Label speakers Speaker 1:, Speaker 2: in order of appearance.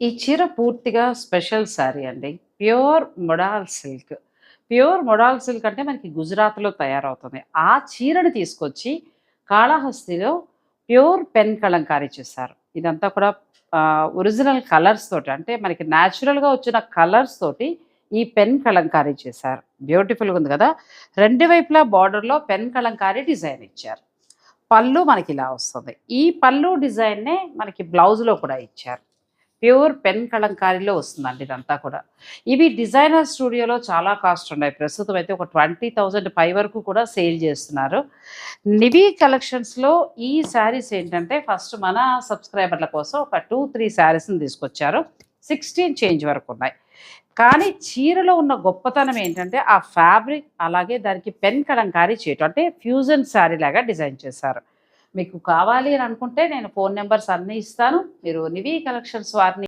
Speaker 1: ఈ చీర పూర్తిగా స్పెషల్ శారీ అండి. Pure modal silk. Pure modal silk అంటే మనకి గుజరాత్‌లో తయారవుతుంది. ఆ చీరని తీసుకొచ్చి కాళహస్తిలో ప్యూర్ పెన్ కలంకారీ చేశారు. ఇదంతా కూడా ఒరిజినల్ కలర్స్ తోటి అంటే మనకి నేచురల్‌గా వచ్చిన కలర్స్ తోటి ఈ పెన్ కలంకారీ చేశారు. బ్యూటిఫుల్‌గా ఉంది గదా! 2 వైపులా బార్డర్‌లో పెన్ కలంకారీ డిజైన్ ఇచ్చారు. పళ్ళు మనకిలా వస్తుంది. ఈ పళ్ళు డిజైన్‌నే మనకి బ్లౌజ్‌లో కూడా ఇచ్చారు. ప్యూర్ పెన్ కలంకారీలో వస్తుందండి ఇదంతా కూడా. ఇవి డిజైనర్ స్టూడియోలో చాలా కాస్ట్ ఉన్నాయి. ప్రస్తుతం అయితే ఒక 20,000 పై వరకు కూడా సేల్ చేస్తున్నారు. నివి కలెక్షన్స్‌లో ఈ శారీస్ ఏంటంటే ఫస్ట్ మన సబ్స్క్రైబర్ల కోసం ఒక 2, 3 శారీస్‌ని తీసుకొచ్చారు. 16 చేంజ్ వరకు ఉన్నాయి. కానీ చీరలో ఉన్న గొప్పతనం ఏంటంటే ఆ ఫ్యాబ్రిక్ అలాగే దానికి పెన్ కలంకారీ చేయటం. అంటే ఫ్యూజన్ శారీ లాగా డిజైన్ చేశారు. మీకు కావాలి అని అనుకుంటే నేను ఫోను నంబర్స్ అన్నీ ఇస్తాను. మీరు నివి కలెక్షన్స్ వారిని